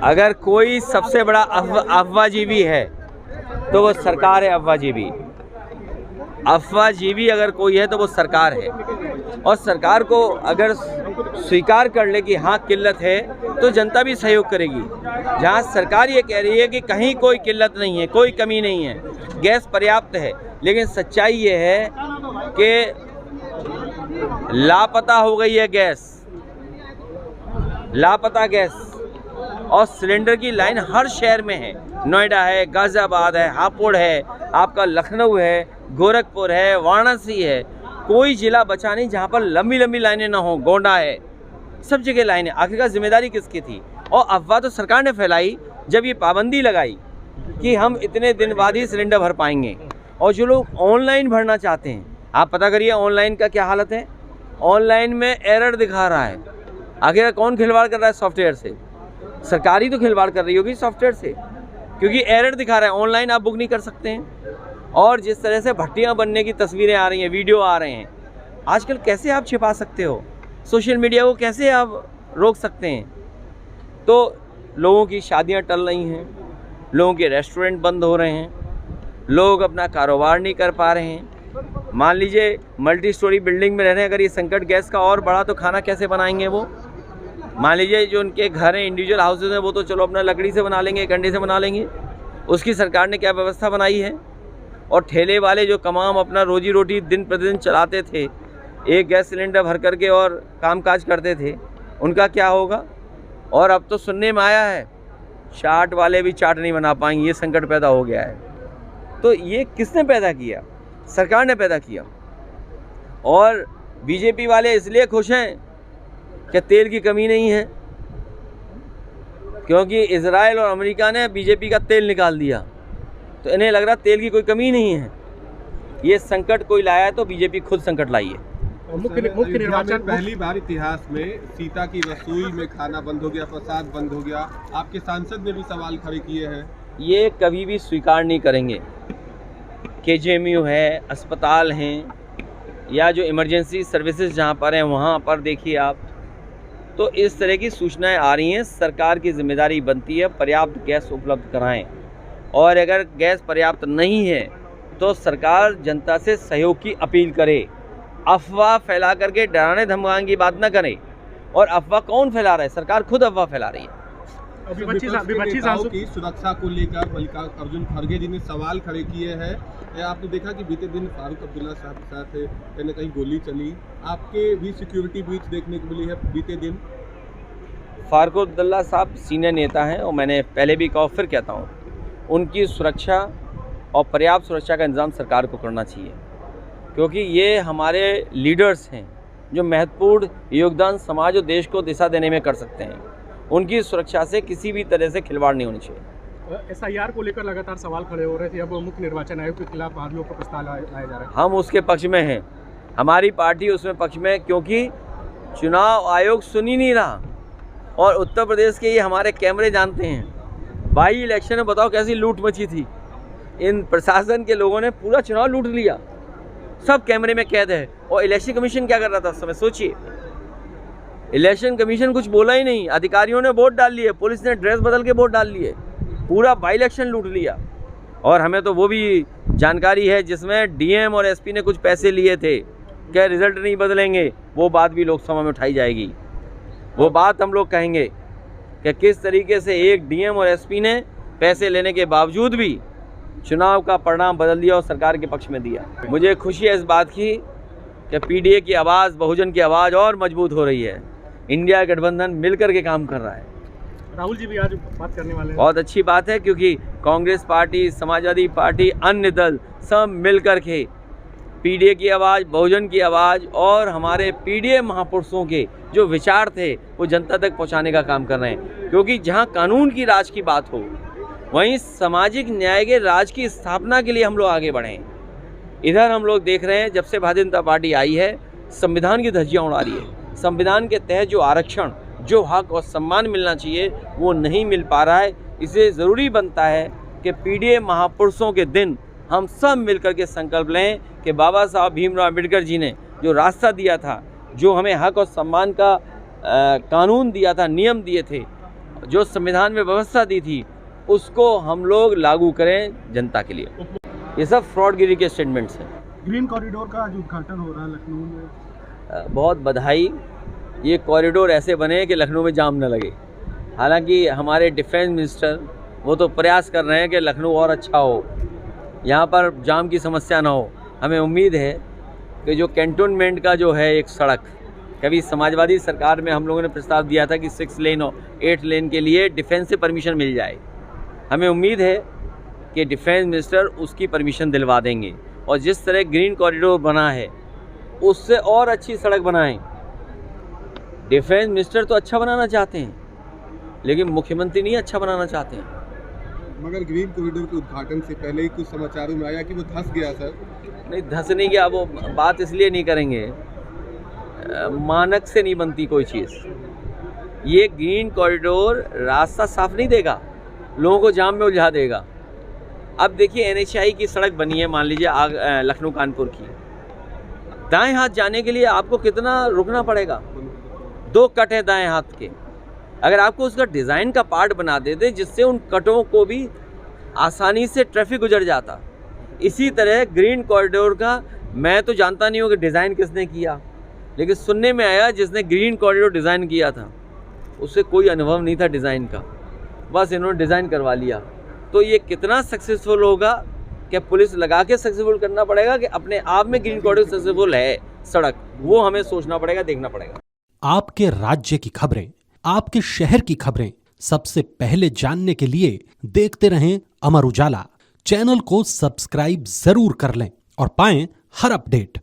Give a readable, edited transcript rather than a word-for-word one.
अगर कोई सबसे बड़ा अफवाहजीवी है तो वो सरकार है। अफवाहजीवी अगर कोई है तो वो सरकार है। और सरकार को अगर स्वीकार कर ले कि हाँ किल्लत है तो जनता भी सहयोग करेगी। जहाँ सरकार ये कह रही है कि कहीं कोई किल्लत नहीं है, कोई कमी नहीं है, गैस पर्याप्त है, लेकिन सच्चाई ये है कि लापता हो गई है गैस, लापता गैस। और सिलेंडर की लाइन हर शहर में है, नोएडा है, गाज़ियाबाद है, हापुड़ है, आपका लखनऊ है, गोरखपुर है, वाराणसी है, कोई ज़िला बचा नहीं जहाँ पर लंबी लंबी लाइनें ना हो। गोंडा है, सब जगह लाइनें। आखिरकार जिम्मेदारी किसकी थी? और अफवाह तो सरकार ने फैलाई जब ये पाबंदी लगाई कि हम इतने दिन बाद ही सिलेंडर भर पाएंगे। और जो लोग ऑनलाइन भरना चाहते हैं, आप पता करिए ऑनलाइन का क्या हालत है। ऑनलाइन में एरर दिखा रहा है। आखिर कौन खिलवाड़ कर रहा है सॉफ्टवेयर से? सरकार ही तो खिलवाड़ कर रही होगी सॉफ्टवेयर से, क्योंकि एरर दिखा रहा है। ऑनलाइन आप बुक नहीं कर सकते हैं। और जिस तरह से भट्टियां बनने की तस्वीरें आ रही हैं, वीडियो आ रहे हैं, आजकल कैसे आप छिपा सकते हो? सोशल मीडिया को कैसे आप रोक सकते हैं? तो लोगों की शादियां टल रही हैं, लोगों के रेस्टोरेंट बंद हो रहे हैं, लोग अपना कारोबार नहीं कर पा रहे हैं। मान लीजिए मल्टी स्टोरी बिल्डिंग में रह रहे हैं, अगर ये संकट गैस का और बढ़ा तो खाना कैसे बनाएंगे वो? मान लीजिए जो उनके घर हैं, इंडिविजुअल हाउसेज हैं, वो तो चलो अपना लकड़ी से बना लेंगे, कंडे से बना लेंगे। उसकी सरकार ने क्या व्यवस्था बनाई है? और ठेले वाले जो तमाम अपना रोजी रोटी दिन प्रतिदिन चलाते थे, एक गैस सिलेंडर भर करके और कामकाज करते थे, उनका क्या होगा? और अब तो सुनने में आया है चाट वाले भी चाट नहीं बना पाएंगे, ये संकट पैदा हो गया है। तो ये किसने पैदा किया? सरकार ने पैदा किया। और बीजेपी वाले इसलिए खुश हैं कि तेल की कमी नहीं है, क्योंकि इजराइल और अमेरिका ने बीजेपी का तेल निकाल दिया, तो इन्हें लग रहा तेल की कोई कमी नहीं है। ये संकट कोई लाया है तो बीजेपी खुद संकट लाई है। मुख्य निर्वाचन पहली बार इतिहास में सीता की रसोई में खाना बंद हो गया, प्रसाद बंद हो गया। आपके सांसद ने भी सवाल खड़े किए हैं। ये कभी भी स्वीकार नहीं करेंगे। केजीएमयू है, अस्पताल हैं, या जो इमरजेंसी सर्विसेज जहाँ पर हैं वहाँ पर देखिए आप, तो इस तरह की सूचनाएं आ रही हैं। सरकार की जिम्मेदारी बनती है पर्याप्त गैस उपलब्ध कराएं। और अगर गैस पर्याप्त नहीं है तो सरकार जनता से सहयोग की अपील करे। अफवाह फैला करके डराने धमकाने की बात न करें। और अफवाह कौन फैला रहा है? सरकार खुद अफवाह फैला रही है। की सुरक्षा को लेकर मल्लिकार्जुन खड़गे जी ने सवाल खड़े किए हैं। आपने देखा कि बीते दिन फारूक अब्दुल्ला साहब के साथ कहीं न कहीं गोली चली, आपके भी सिक्योरिटी ब्रीच देखने को मिली है बीते दिन। फारूक अब्दुल्ला साहब सीनियर नेता हैं और मैंने पहले भी कहा, फिर कहता हूँ, उनकी सुरक्षा और पर्याप्त सुरक्षा का इंतजाम सरकार को करना चाहिए, क्योंकि ये हमारे लीडर्स हैं जो महत्वपूर्ण योगदान समाज और देश को दिशा देने में कर सकते हैं। उनकी सुरक्षा से किसी भी तरह से खिलवाड़ नहीं होनी चाहिए। SIR को लेकर लगातार सवाल खड़े हो रहे थे, अब मुख्य निर्वाचन आयोग के खिलाफ आरोपों का प्रस्ताव लाया जा रहा है। हम उसके पक्ष में हैं, हमारी पार्टी उसमें पक्ष में है, क्योंकि चुनाव आयोग सुन ही नहीं रहा। और उत्तर प्रदेश के ये हमारे कैमरे जानते हैं। बाई इलेक्शन में बताओ कैसी लूट मची थी। इन प्रशासन के लोगों ने पूरा चुनाव लूट लिया, सब कैमरे में कैद है। और इलेक्शन कमीशन क्या कर रहा था उस समय? सोचिए, इलेक्शन कमीशन कुछ बोला ही नहीं। अधिकारियों ने वोट डाल लिए, पुलिस ने ड्रेस बदल के वोट डाल लिए, पूरा बाई इलेक्शन लूट लिया। और हमें तो वो भी जानकारी है जिसमें DM और SP ने कुछ पैसे लिए थे, क्या रिजल्ट नहीं बदलेंगे, वो बात भी लोकसभा में उठाई जाएगी। वो बात हम लोग कहेंगे कि किस तरीके से एक DM और SP ने पैसे लेने के बावजूद भी चुनाव का परिणाम बदल दिया और सरकार के पक्ष में दिया। मुझे खुशी है इस बात की कि PDA की आवाज़, बहुजन की आवाज़ और मजबूत हो रही है। इंडिया गठबंधन मिलकर के काम कर रहा है। राहुल जी भी आज बात करने वाले हैं। बहुत अच्छी बात है, क्योंकि कांग्रेस पार्टी, समाजवादी पार्टी, अन्य दल सब मिलकर के PDA की आवाज़, बहुजन की आवाज़ और हमारे PDA महापुरुषों के जो विचार थे वो जनता तक पहुंचाने का काम कर रहे हैं। क्योंकि जहां कानून की राज की बात हो, वहीं सामाजिक न्याय के राज की स्थापना के लिए हम लोग आगे बढ़े हैं। इधर हम लोग देख रहे हैं, जब से भारतीय जनता पार्टी आई है, संविधान की धज्जियाँ उड़ा रही है। संविधान के तहत जो आरक्षण, जो हक और सम्मान मिलना चाहिए, वो नहीं मिल पा रहा है। इसे ज़रूरी बनता है कि PDA महापुरुषों के दिन हम सब मिलकर के संकल्प लें कि बाबा साहब भीमराव अम्बेडकर जी ने जो रास्ता दिया था, जो हमें हक और सम्मान का कानून दिया था, नियम दिए थे, जो संविधान में व्यवस्था दी थी उसको हम लोग लागू करें जनता के लिए। ये सब फ्रॉडगिरी के स्टेटमेंट्स हैं। ग्रीन कॉरिडोर का आज उद्घाटन हो रहा है लखनऊ में। बहुत बधाई। ये कॉरिडोर ऐसे बने कि लखनऊ में जाम न लगे। हालांकि हमारे डिफेंस मिनिस्टर वो तो प्रयास कर रहे हैं कि लखनऊ और अच्छा हो, यहाँ पर जाम की समस्या ना हो। हमें उम्मीद है कि जो कैंटोनमेंट का जो है एक सड़क, कभी समाजवादी सरकार में हम लोगों ने प्रस्ताव दिया था कि 6 लेन और 8 लेन के लिए डिफेंस से परमिशन मिल जाए। हमें उम्मीद है कि डिफेंस मिनिस्टर उसकी परमिशन दिलवा देंगे और जिस तरह ग्रीन कॉरिडोर बना है उससे और अच्छी सड़क बनाएं। डिफेंस मिनिस्टर तो अच्छा बनाना चाहते हैं लेकिन मुख्यमंत्री नहीं अच्छा बनाना चाहते हैं। मगर ग्रीन कॉरिडोर के उद्घाटन से पहले ही कुछ समाचारों में आया कि वो धंस गया सर। नहीं, धंस नहीं गया। वो बात इसलिए नहीं करेंगे, मानक से नहीं बनती कोई चीज़। ये ग्रीन कॉरिडोर रास्ता साफ नहीं देगा, लोगों को जाम में उलझा देगा। अब देखिए NHI की सड़क बनी है, मान लीजिए लखनऊ कानपुर की, दाएं हाथ जाने के लिए आपको कितना रुकना पड़ेगा? 2 कट हैं दाएं हाथ के। अगर आपको उसका डिज़ाइन का पार्ट बना देते जिससे उन कटों को भी आसानी से ट्रैफिक गुजर जाता। इसी तरह ग्रीन कॉरिडोर का मैं तो जानता नहीं हूँ कि डिज़ाइन किसने किया, लेकिन सुनने में आया जिसने ग्रीन कॉरिडोर डिज़ाइन किया था उससे कोई अनुभव नहीं था डिज़ाइन का, बस इन्होंने डिज़ाइन करवा लिया। तो ये कितना सक्सेसफुल होगा? क्या पुलिस लगा के सक्सेसफुल करना पड़ेगा कि अपने आप में ग्रीन कॉरिडोर सक्सेसफुल है सड़क? वो हमें सोचना पड़ेगा, देखना पड़ेगा। आपके राज्य की खबरें, आपके शहर की खबरें सबसे पहले जानने के लिए देखते रहें अमर उजाला। चैनल को सब्सक्राइब जरूर कर लें और पाएं हर अपडेट।